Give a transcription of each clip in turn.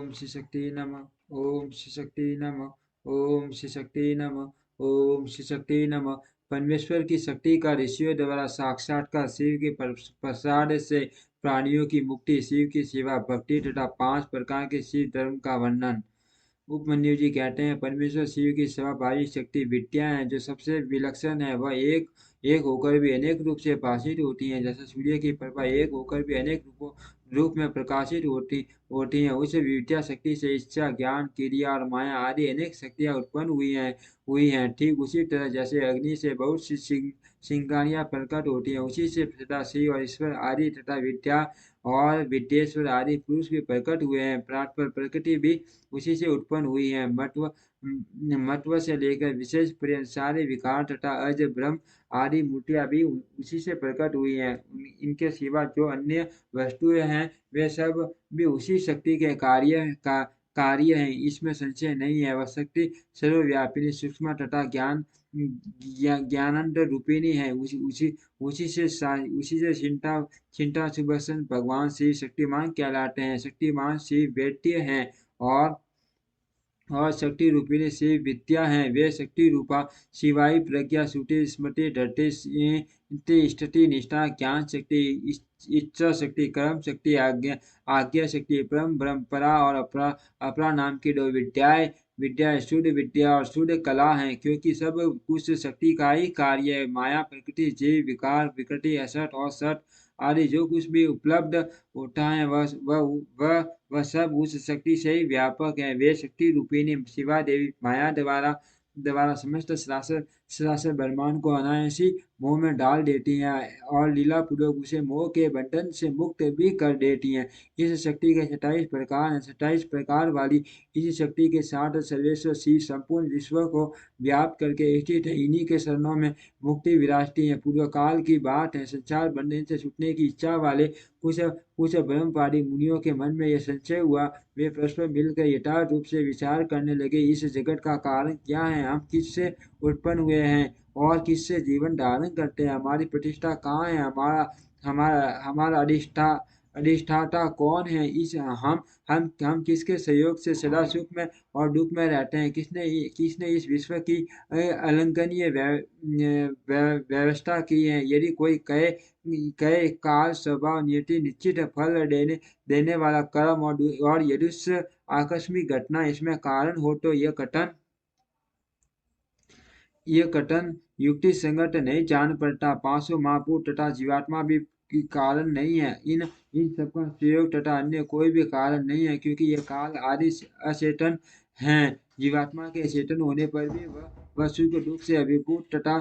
ओम श्री शक्ति नमः। ओम श्री शक्ति नमः। ओम श्री शक्ति नमः। ओम श्री शक्ति नमः। परमेश्वर की शक्ति का ऋषियों द्वारा साक्षात्कार, शिव के प्रसाद से प्राणियों की मुक्ति, शिव की सेवा, भक्ति तथा 5 प्रकार के शिव धर्म का वर्णन। उपमन्यु जी कहते हैं, परमेश्वर शिव की सर्वभावी शक्ति विद्या है जो सबसे विलक्षण है। वह एक एक होकर भी अनेक रूप से भाषित होती हैं, जैसे सूर्य की प्रभा एक होकर भी अनेक रूप में प्रकाशित होती हैं। उस विद्या शक्ति से इच्छा, ज्ञान, क्रिया और माया आदि अनेक शक्तियां उत्पन्न हुई हैं। ठीक उसी तरह जैसे अग्नि से बहुत सी चिंगारियां प्रकट होती हैं, उसी से सदा शिव और ईश्वर आदि तथा विद्या और विद्येश्वर आदि पुरुष भी प्रकट हुए हैं। पर प्रकृति भी उसी से उत्पन्न हुई है। मत्व से लेकर विशेष पर्यंत सारे विकार तथा अज ब्रह्म आदि मूर्तियां भी उसी से प्रकट हुई हैं। इनके सिवा जो अन्य वस्तुएं हैं वे सब भी उसी शक्ति के कार्य हैं, इसमें संशय नहीं है। वह शक्ति सर्वव्यापिनी, सूक्ष्म तथा ज्ञानंद रूपिणी है। उसी से चिंता सुदर्शन भगवान शिव शक्तिमान कहलाते हैं। शक्तिमान शिव वेद्य हैं और शक्ति रूपिणी शिव विद्या है। वे शक्ति रूपा शिवाई प्रज्ञा, श्रुति, स्मृति, धृति, स्थिति, निष्ठा, ज्ञान शक्ति, इच्छा शक्ति, कर्म शक्ति, आज्ञा शक्ति, परम परंपरा और अपरा नाम की 2 विद्याएं शुद्ध विद्या और शुद्ध कला हैं, क्योंकि सब कुछ शक्ति का ही कार्य है। माया, प्रकृति, जीव, विकार, विकृति, असत और सत आदि जो कुछ भी उपलब्ध होता है वह सब उस शक्ति से ही व्यापक है। वे शक्ति रूपिणी शिवा देवी माया द्वारा समस्त सरासर ब्रह्मांड को अनायासी मोह में डाल देती हैं और लीला पूर्वक उसे मोह के बंधन से मुक्त भी कर देती हैं। इस शक्ति के 27 प्रकार हैं। 27 प्रकार वाली इस शक्ति के साथ सर्वेश्वर शिव संपूर्ण विश्व को व्याप्त करके स्थित है। इन्हीं के शरणों में मुक्ति विराजती है। पूर्व काल की बात है, संसार बंधन से छूटने की इच्छा वाले कुछ ब्रह्मवादी मुनियों के मन में यह संशय हुआ। वे परस्पर मिलकर यथार्थ रूप से विचार करने लगे, इस जगत का कारण क्या है, हम किससे उत्पन्न हुए हैं और किससे जीवन धारण करते हैं, हमारी प्रतिष्ठा कहाँ है, हमारा अधिष्ठाता कौन है, इस हम किसके सहयोग से सदा सुख में और दुख में रहते हैं, किसने इस विश्व की अलंकनीय व्यवस्था की है। यदि कोई कहे काल, स्वभाव, नियति, निश्चित फल देने वाला कर्म और यदि आकस्मिक घटना इसमें कारण हो तो यह कथन युक्ति संगत नहीं जान पड़ता। 500 महाभूत तथा जीवात्मा भी कारण नहीं है। इन सबका संयोग तथा अन्य कोई भी कारण नहीं है, क्योंकि यह काल आदि अचेतन हैं। जीवात्मा के चेतन होने पर भी वह सुख दुख से अभिभूत तथा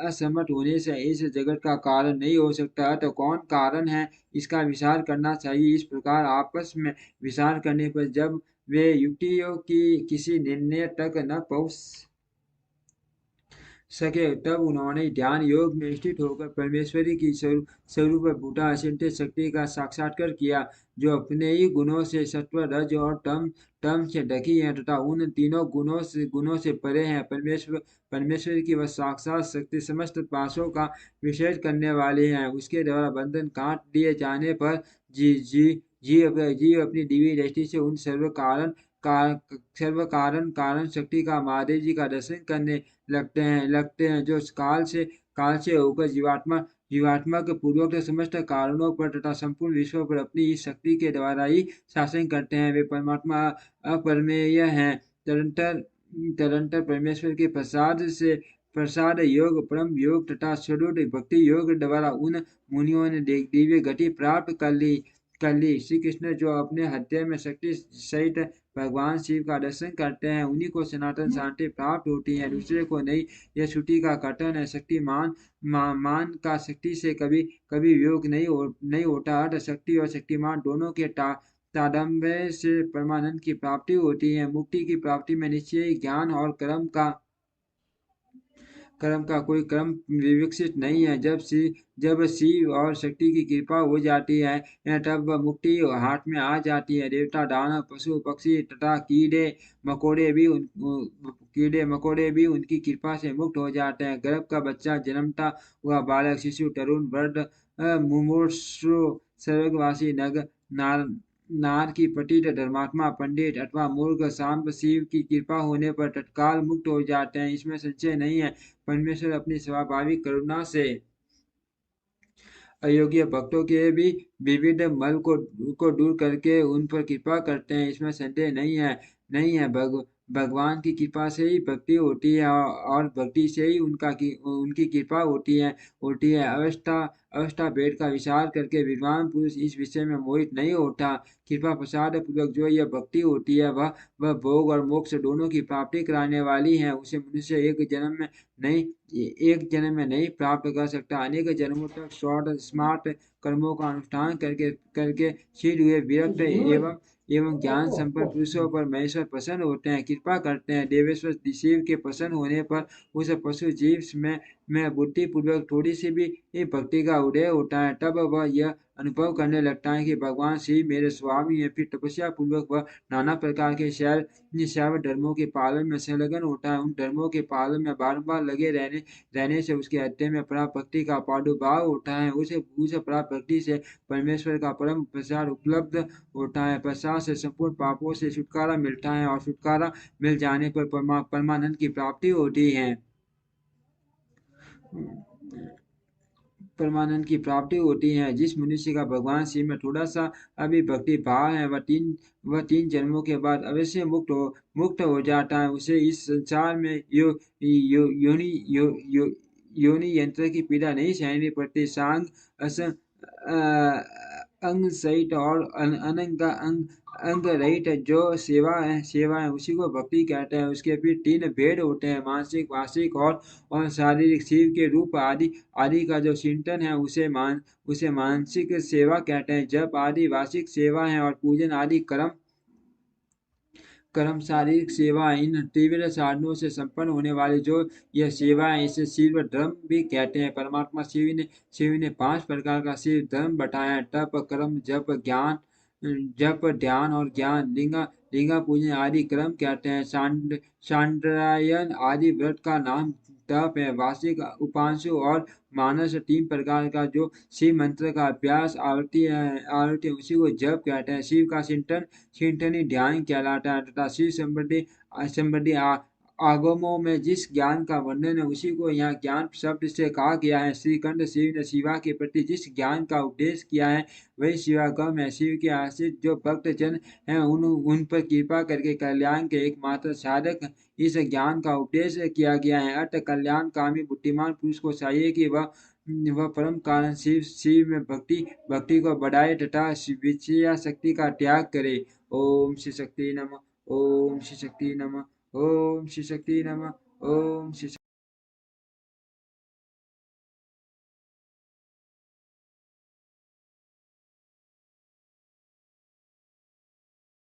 असमर्थ होने से इस जगत का कारण नहीं हो सकता। तो कौन कारण है, इसका विचार करना चाहिए। इस प्रकार आपस में विचार करने पर जब वे युक्तियों की किसी निर्णय तक न पहुंच सके तब उन्होंने ध्यान योग में स्थित होकर परमेश्वरी की स्वरूप भूता अचिंत्य शक्ति का साक्षात्कार किया, जो अपने ही गुणों से सत्व, रज और तम से ढकी है तथा उन तीनों गुणों से परे है। परमेश्वर की वह साक्षात शक्ति समस्त पाशों का विशेष करने वाली है। उसके द्वारा बंधन काट दिए जाने पर जीव अपनी दिव्य दृष्टि से उन सर्व कारण शक्ति का महादेव जी का दर्शन करने लगते हैं जो काल से होकर जीवात्मा के पूर्वक समस्त कारणों पर तथा संपूर्ण विश्व पर अपनी इस शक्ति के द्वारा ही शासन करते हैं। वे परमात्मा अपरमेय हैं। तदंतर परमेश्वर के प्रसाद योग, परम योग तथा स्वरूप भक्ति योग द्वारा उन मुनियों ने दिव्य गति प्राप्त कर ली। श्री कृष्ण जो अपने हृदय में शक्ति सहित भगवान शिव का दर्शन करते हैं, उन्हीं को सनातन शांति प्राप्त होती है, दूसरे को नहीं। यह श्रुति का कथन है। शक्तिमान मान का शक्ति से कभी वियोग नहीं होता। अर्थ शक्ति और शक्तिमान दोनों के तादम्य से परमानंद की प्राप्ति होती है। मुक्ति की प्राप्ति में निश्चय ज्ञान और कर्म का कोई क्रम विकसित नहीं है। जब शिव और शक्ति की कृपा हो जाती है तब वह मुक्ति हाथ में आ जाती है। देवता, दानव, पशु पक्षी तथा कीड़े मकोड़े भी उनकी कृपा से मुक्त हो जाते हैं। गर्भ का बच्चा, जन्मता हुआ बालक, शिशु, तरुण, वृद्ध, मुमूर्षु, स्वर्गवासी, नार की पतित धर्मात्मा पंडित अथवा मूर्ख सांब शिव की कृपा होने पर तत्काल मुक्त हो जाते हैं, इसमें संशय नहीं है। परमेश्वर अपनी स्वाभाविक करुणा से अयोग्य भक्तों के भी विविध मल को दूर करके उन पर कृपा करते हैं, इसमें संदेह नहीं है। भगवान की कृपा से ही भक्ति होती है और भक्ति से ही उनकी कृपा होती है। अवस्था भेद का विचार करके विद्वान पुरुष इस विषय में मोहित नहीं होता। कृपा प्रसाद पूर्वक जो यह भक्ति होती है वह भोग और मोक्ष दोनों की प्राप्ति कराने वाली है। उसे मनुष्य नहीं एक जन्म में नहीं प्राप्त कर सकता, अनेक जन्मों तक शॉर्ट स्मार्ट कर्मों का अनुष्ठान करके करके क्षीण हुए विरक्त एवं ज्ञान संपन्न पुरुषों पर महेश्वर प्रसन्न होते हैं, कृपा करते हैं। देवेश्वर शिव के प्रसन्न होने पर उस पशु जीव में बुद्धि पूर्वक थोड़ी सी भी भक्ति का उदय होता है। तब वह यह अनुभव करने लगता है कि भगवान शिव मेरे स्वामी है। फिर तपस्या पूर्वक वह नाना प्रकार के शैव धर्मों के पालन में संलग्न होता है। उन धर्मों के पालन में बारंबार लगे रहने से उसके हृदय में पराभक्ति भक्ति का प्रादुर्भाव होता है। उसे पराभक्ति भक्ति से परमेश्वर का परम प्रसाद उपलब्ध होता है। प्रसाद से संपूर्ण पापों से छुटकारा मिलता है और छुटकारा मिल जाने पर परमानंद की प्राप्ति होती है। परमानंद की प्राप्ति होती है। जिस मनुष्य का भगवान शिव में थोड़ा सा अभी भक्ति भाव है वह तीन जन्मों के बाद अवश्य मुक्त हो जाता है। उसे इस संसार में योनि यंत्र की पीड़ा नहीं सहनी पड़ती। सांग अस अंग सहित और अंग रहित जो सेवा है उसी को भक्ति कहते हैं। उसके फिर तीन भेद होते हैं, मानसिक वार्षिक और शारीरिक। शिव के रूप आदि का जो चिंतन है उसे मानसिक सेवा कहते हैं। जप आदि वार्षिक सेवा है और पूजन आदि कर्म शारीरिक सेवा। इन तीव्र साधनों से संपन्न होने वाली जो यह सेवा है इसे शिव धर्म भी कहते हैं। परमात्मा शिव ने 5 प्रकार का शिव धर्म बताया है, तप कर्म जप ध्यान और ज्ञान। लिंगा पूजन आदि कर्म कहते हैं। सांड्रायन आदि व्रत का नाम तप है। वार्षिक उपांशु और मानस 3 प्रकार का जो शिव मंत्र का अभ्यास आवृत्ति उसी को जप कहते हैं। शिव का चिंतन ही ध्यान कहलाता है तथा शिव संबंधी आगमों में जिस ज्ञान का वर्णन है उसी को यहाँ ज्ञान शब्द से कहा गया है। श्रीकंठ शिव ने शिवा के प्रति जिस ज्ञान का उपदेश किया है वही शिवागम है। शिव के आश्रित जो भक्त जन हैं उन पर कृपा करके कल्याण के एकमात्र साधक इस ज्ञान का उपदेश किया गया है। अर्थ कल्याण कामी बुद्धिमान पुरुष को चाहिए कि वह परम कारण शिव में भक्ति को बढ़ाए तथा विषया शक्ति का त्याग करे। ओम श्री शक्ति नमः। ओम श्री शक्ति नमः। ओम श्री शक्ति नमः। ओम श्री